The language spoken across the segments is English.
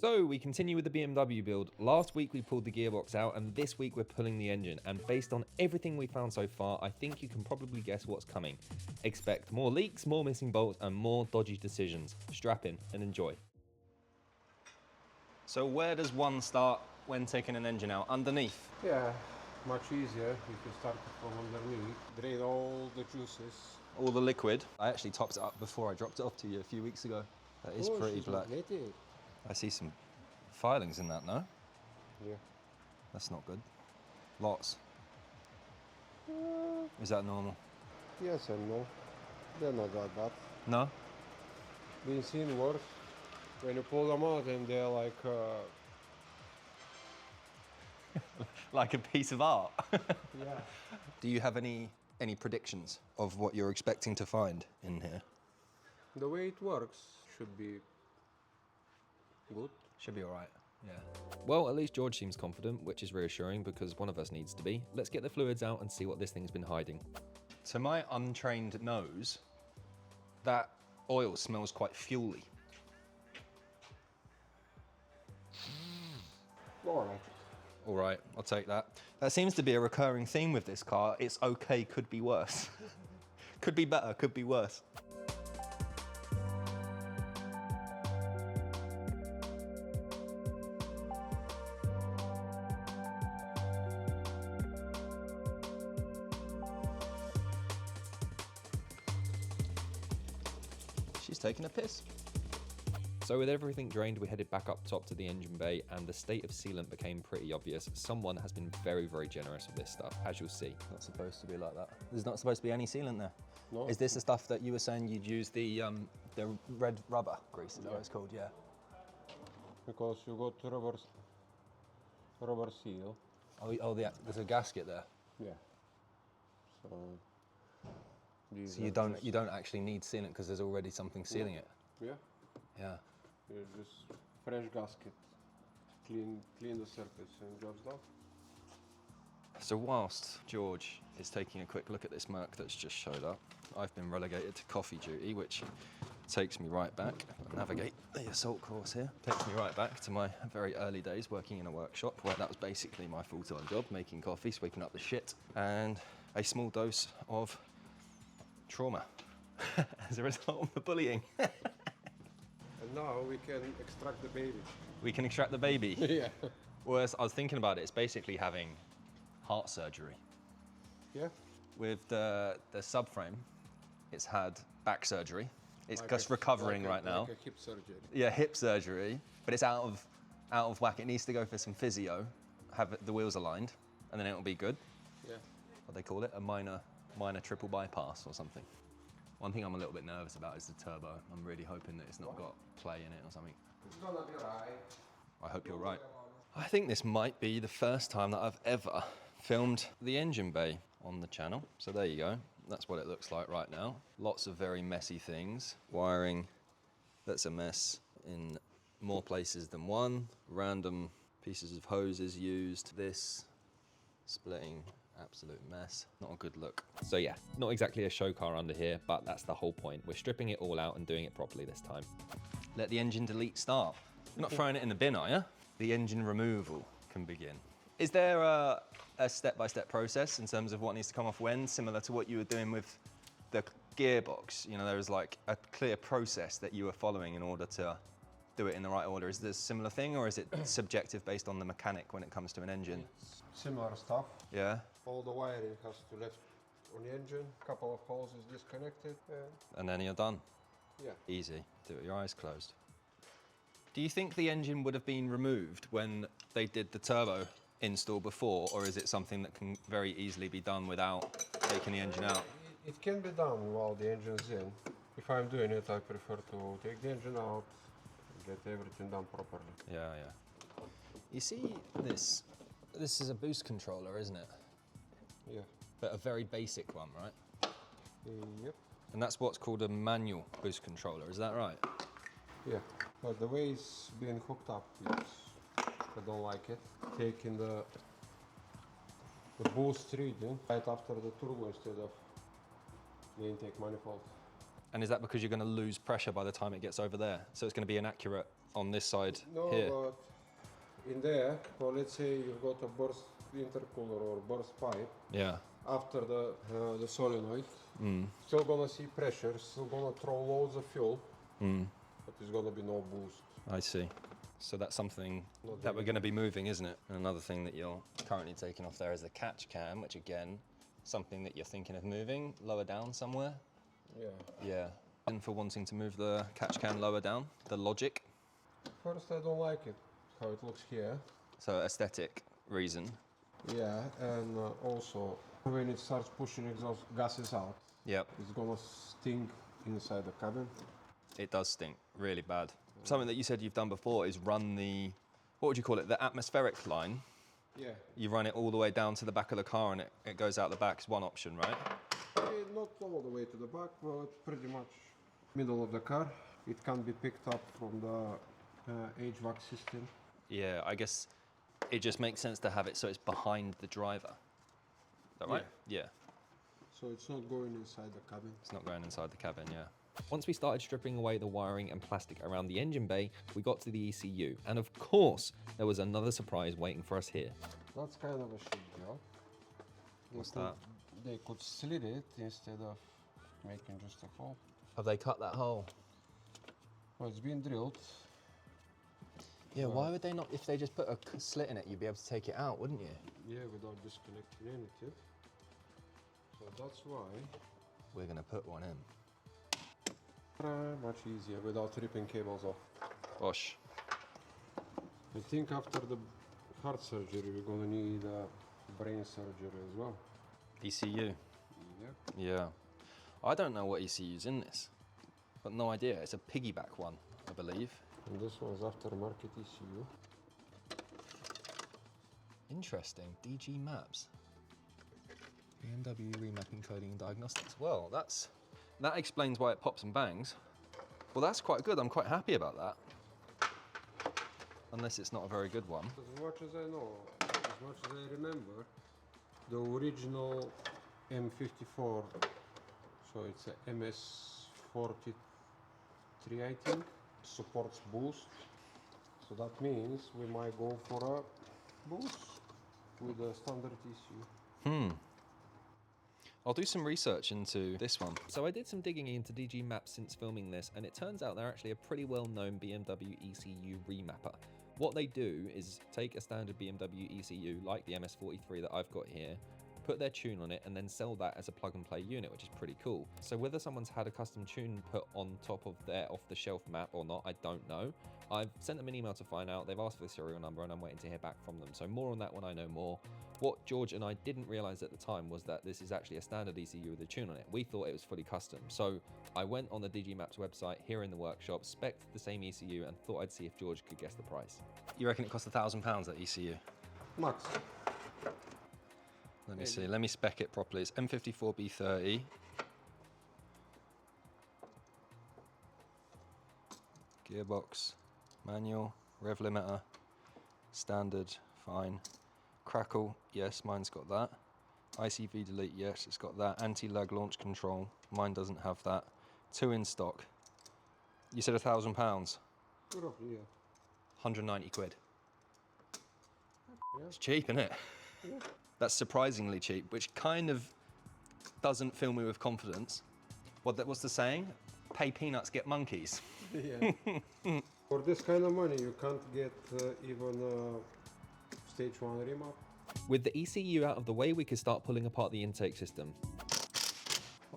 So we continue with the BMW build. Last week we pulled the gearbox out and this week we're pulling the engine, and based on everything we found so far, I think you can probably guess what's coming. Expect more leaks, more missing bolts and more dodgy decisions. Strap in and enjoy. So where does one start when taking an engine out? Underneath? Yeah, much easier if you start from underneath. Drain all the juices. All the liquid. I actually topped it up before I dropped it off to you a few weeks ago. That is pretty black. Magnetic. I see some filings in that, no? Yeah. That's not good. Lots. Is that normal? Yes and no. They're not that bad. No? Been seen worse. When you pull them out and they're like... Like a piece of art. yeah. Do you have any predictions of what you're expecting to find in here? The way it works should be good. Should be all right, yeah. Well, at least George seems confident, which is reassuring because one of us needs to be. Let's get the fluids out and see what this thing's been hiding. To my untrained nose, that oil smells quite fuely. All right. All right, I'll take that. That seems to be a recurring theme with this car. It's okay, could be worse. Could be better, could be worse. She's taking a piss. So with everything drained, we headed back up top to the engine bay and the state of sealant became pretty obvious. Someone has been very, very generous with this stuff, as you'll see. Not supposed to be like that. There's not supposed to be any sealant there. No. Is this the stuff that you were saying you'd use the red rubber grease, is that what it's called? Yeah. Because you got rubber seal. Oh yeah, there's a gasket there. Yeah. So you don't actually need sealant because there's already something sealing it. Yeah. Yeah. You just fresh gasket, clean the surface and job's done. So whilst George is taking a quick look at this Merc that's just showed up, I've been relegated to coffee duty, which takes me right back. I'll navigate the assault course here. Takes me right back to my very early days working in a workshop where that was basically my full-time job, making coffee, sweeping up the shit, and a small dose of trauma as a result of the bullying. And now we can extract the baby. We can extract the baby. Yeah. Well, as I was thinking about it, it's basically having heart surgery. Yeah. With the subframe, it's had back surgery. It's Like just a- recovering like a- right now. Like a hip surgery. Yeah, hip surgery, but it's out of whack. It needs to go for some physio, have the wheels aligned, and then it'll be good. Yeah. What they call it, a minor triple bypass or something. One thing I'm a little bit nervous about is the turbo. I'm really hoping that it's not got play in it or something. It's gonna be right. I hope you're right. I think this might be the first time that I've ever filmed the engine bay on the channel. So there you go. That's what it looks like right now. Lots of very messy things. Wiring that's a mess in more places than one. Random pieces of hoses used. This splitting. Absolute mess. Not a good look. So yeah, not exactly a show car under here, but that's the whole point. We're stripping it all out and doing it properly this time. Let the engine delete start. You're not throwing it in the bin, are you? The engine removal can begin. Is there a step-by-step process in terms of what needs to come off when, similar to what you were doing with the gearbox? You know, there was like a clear process that you were following in order to do it in the right order. Is this a similar thing, or is it subjective based on the mechanic when it comes to an engine? It's similar stuff. Yeah. All the wiring has to left on the engine. A couple of hoses disconnected. And then you're done. Yeah. Easy. Do it with your eyes closed. Do you think the engine would have been removed when they did the turbo install before, or is it something that can very easily be done without taking the engine out? It can be done while the engine's in. If I'm doing it, I prefer to take the engine out, get everything done properly. Yeah, yeah. You see this? This is a boost controller, isn't it? Yeah. But a very basic one, right? Yep. And that's what's called a manual boost controller, is that right? Yeah. But the way it's being hooked up, I don't like it. Taking the boost reading right after the turbo instead of the intake manifold. And is that because you're going to lose pressure by the time it gets over there? So it's going to be an accurate on this side No, here. but in there, well, let's say you've got a burst intercooler or burst pipe. Yeah. After the solenoid, still gonna see pressure, still gonna throw loads of fuel, but there's gonna be no boost. I see. So that's something Not that we're really. going to be moving, isn't it? And another thing that you're currently taking off there is the catch cam, which again, something that you're thinking of moving lower down somewhere. Yeah. Yeah. And for wanting to move the catch cam lower down, the logic. First, I don't like it, how it looks here. So aesthetic reason. Yeah, and also when it starts pushing exhaust gases out, Yep. it's gonna stink inside the cabin. It does stink really bad. Something that you said you've done before is run the, what would you call it? The atmospheric line. Yeah. You run it all the way down to the back of the car and it goes out the back is one option, right? Not all the way to the back, but pretty much middle of the car. It can be picked up from the HVAC system. Yeah, I guess it just makes sense to have it so it's behind the driver. Is that right? Yeah. So it's not going inside the cabin. It's not going inside the cabin, yeah. Once we started stripping away the wiring and plastic around the engine bay, we got to the ECU, and of course, there was another surprise waiting for us here. That's kind of a shit job. What's that? They could slit it instead of making just a hole. Have they cut that hole? Well, it's been drilled. Yeah, why would they not, if they just put a slit in it, you'd be able to take it out, wouldn't you? Yeah, without disconnecting anything. So that's why. We're gonna put one in. Much easier without ripping cables off. Bosh. I think after the heart surgery, we're gonna need brain surgery as well. ECU. Yep. Yeah. I don't know what ECU's in this. But no idea. It's a piggyback one, I believe. And this one's aftermarket ECU. Interesting. DG maps. BMW remapping coding and diagnostics. Well, that explains why it pops and bangs. Well, that's quite good. I'm quite happy about that. Unless it's not a very good one. As much as I know, as much as I remember, the original M54, so it's a MS43, I think, supports boost. So that means we might go for a boost with a standard ECU. I'll do some research into this one. So I did some digging into DG maps since filming this, and it turns out they're actually a pretty well-known BMW ECU remapper. What they do is take a standard BMW ECU, like the MS43 that I've got here, put their tune on it, and then sell that as a plug-and-play unit, which is pretty cool. So whether someone's had a custom tune put on top of their off-the-shelf map or not, I don't know. I've sent them an email to find out. They've asked for the serial number, and I'm waiting to hear back from them. So more on that when I know more. What George and I didn't realize at the time was that this is actually a standard ECU with a tune on it. We thought it was fully custom. So I went on the DG Maps website here in the workshop, spec'd the same ECU, and thought I'd see if George could guess the price. You reckon it cost £1,000, that ECU? Max. Let me see. Let me spec it properly. It's M54B30. Gearbox, manual, rev limiter, standard, fine. Crackle, yes, mine's got that. ICV delete, yes, it's got that. Anti-lag launch control, mine doesn't have that. 2 in stock. You said £1,000? Roughly, yeah. 190 quid. Yeah. It's cheap, isn't it? Yeah. That's surprisingly cheap, which kind of doesn't fill me with confidence. What's the saying? Pay peanuts, get monkeys. Yeah. For this kind of money, you can't get even stage 1 remap. With the ECU out of the way, we could start pulling apart the intake system.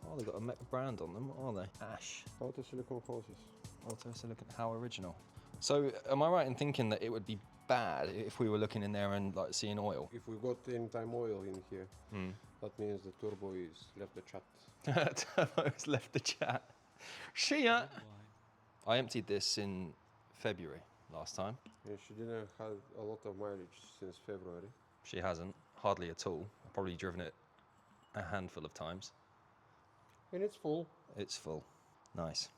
Oh, they've got a Mech brand on them. What are they? Ash. Auto silicone hoses. Auto silicon. How original. So, am I right in thinking that it would be bad if we were looking in there and like seeing oil? If we got in-time oil in here, that means the turbo is left the chat. Turbo's left the chat. See ya. I emptied this in February last time. And she didn't have a lot of mileage since February. She hasn't, hardly at all. I've probably driven it a handful of times. And it's full. It's full. Nice.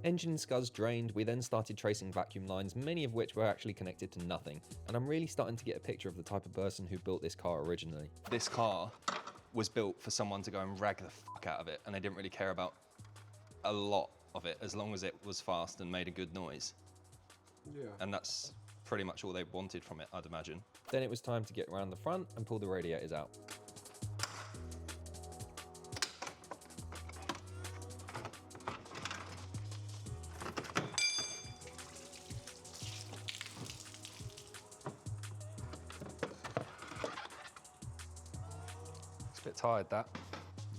Engine scuds drained, we then started tracing vacuum lines, many of which were actually connected to nothing. And I'm really starting to get a picture of the type of person who built this car originally. This car was built for someone to go and rag the fuck out of it, and they didn't really care about a lot of it as long as it was fast and made a good noise. Yeah. And that's pretty much all they wanted from it, I'd imagine. Then it was time to get around the front and pull the radiators out. It's a bit tired, that.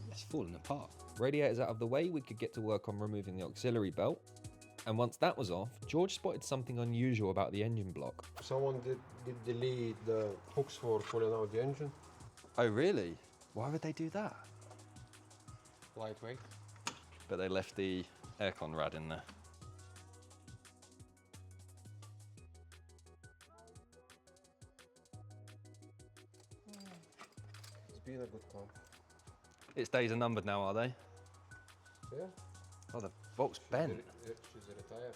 It's falling apart. Radiators out of the way, we could get to work on removing the auxiliary belt. And once that was off, George spotted something unusual about the engine block. Someone did delete the hooks for pulling out the engine. Oh, really? Why would they do that? Lightweight. But they left the aircon rad in there. It's been a good pump. Its days are numbered now, are they? Yeah. Oh, the bolt's bent. She's retired.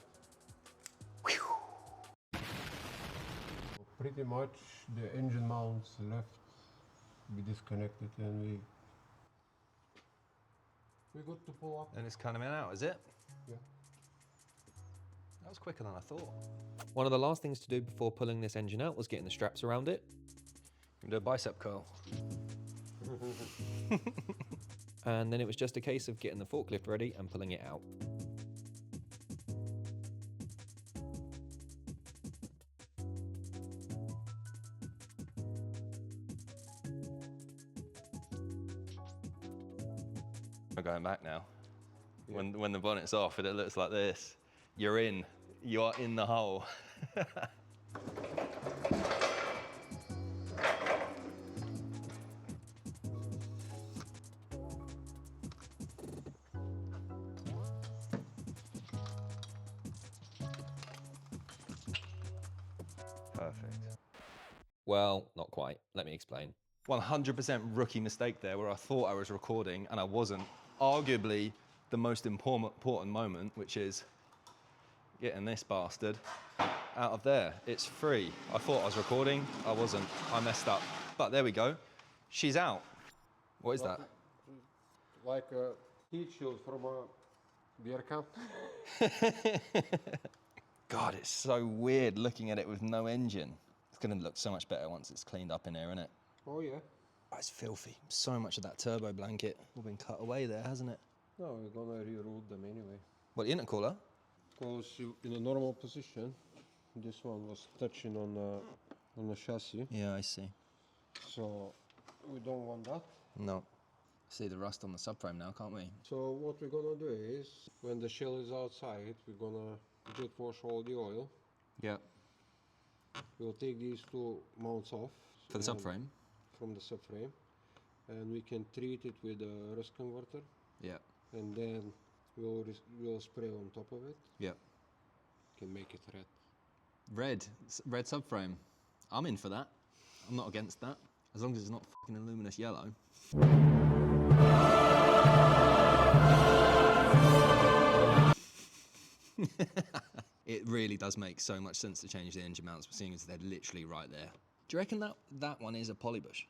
Pretty much the engine mounts left, we disconnected, and we got to pull up. And it's coming out, is it? Yeah. That was quicker than I thought. One of the last things to do before pulling this engine out was getting the straps around it. You can do a bicep curl. And then it was just a case of getting the forklift ready and pulling it out. We're going back now. Yeah. When the bonnet's off and it looks like this, you're in. You are in the hole. Perfect. Well, not quite. Let me explain. 100% rookie mistake there where I thought I was recording and I wasn't. Arguably the most important moment, which is getting this bastard out of there. It's free. I thought I was recording. I wasn't. I messed up. But there we go. She's out. What is that? Like a heat shield from a beer can. God, it's so weird looking at it with no engine. It's going to look so much better once it's cleaned up in here, isn't it? Oh yeah. Oh, it's filthy. So much of that turbo blanket will been cut away there, hasn't it? No, we're gonna reroute them anyway. What, the intercooler? Because in a normal position, this one was touching on the chassis, Yeah, I see. so we don't want that. No. See the rust on the subframe now, can't we? So what we're gonna do is, when the shell is outside, we're gonna jet wash all the oil. Yeah. We'll take these two mounts off. For the subframe? From the subframe. And we can treat it with a rust converter. Yeah. And then we'll spray on top of it. Yeah. Can make it red. Red subframe. I'm in for that. I'm not against that. As long as it's not fucking a luminous yellow. It really does make so much sense to change the engine mounts, seeing as they're literally right there. Do you reckon that one is a polybush?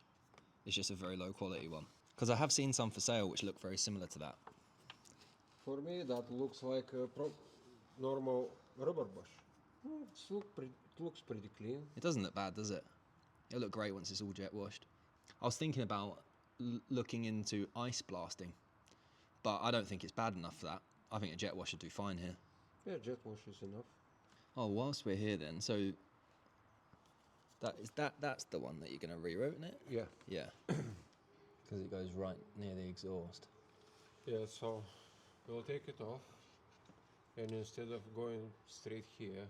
It's just a very low quality one? Because I have seen some for sale which look very similar to that. For me, that looks like a normal rubber bush. It looks pretty clean. It doesn't look bad, does it? It'll look great once it's all jet washed. I was thinking about looking into ice blasting, but I don't think it's bad enough for that. I think a jet wash should do fine here. Yeah, jet wash is enough. Oh, whilst we're here then, so that's the one that you're going to reroute, isn't it? Yeah. Yeah. Because it goes right near the exhaust. Yeah, so we'll take it off, and instead of going straight here,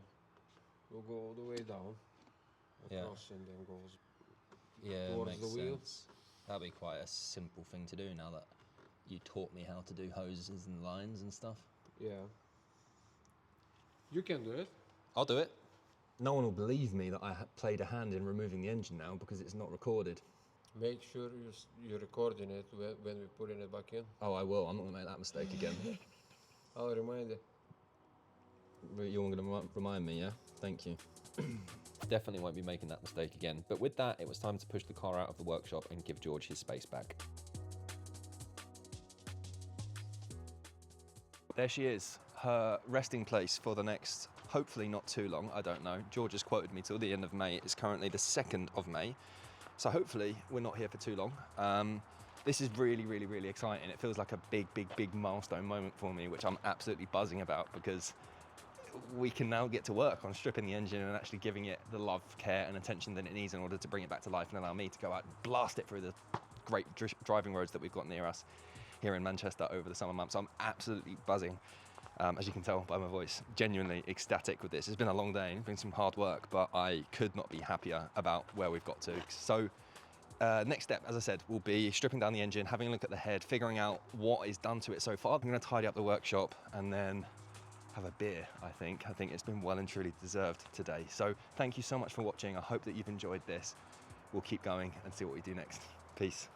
we'll go all the way down, across, and then goes towards makes the wheel. sense. That'd be quite a simple thing to do now that you taught me how to do hoses and lines and stuff. Yeah. You can do it. I'll do it. No one will believe me that I played a hand in removing the engine now because it's not recorded. Make sure you're recording it when we're putting it back in. Oh, I will. I'm not going to make that mistake again. I'll remind you. You're going to remind me, yeah? Thank you. Definitely won't be making that mistake again. But with that, it was time to push the car out of the workshop and give George his space back. There she is. her resting place for the next, hopefully not too long, I don't know. George has quoted me till the end of May. It's currently the 2nd of May. So hopefully we're not here for too long. This is really, really, really exciting. It feels like a big, big, big milestone moment for me, which I'm absolutely buzzing about, because we can now get to work on stripping the engine and actually giving it the love, care and attention that it needs in order to bring it back to life and allow me to go out and blast it through the great driving roads that we've got near us here in Manchester over the summer months. I'm absolutely buzzing, as you can tell by my voice, genuinely ecstatic with this. It's been a long day, it's been some hard work, but I could not be happier about where we've got to. So next step, as I said, will be stripping down the engine, having a look at the head, figuring out what is done to it so far. I'm going to tidy up the workshop and then have a beer, I think. I think it's been well and truly deserved today. So thank you so much for watching. I hope that you've enjoyed this. We'll keep going and see what we do next. Peace.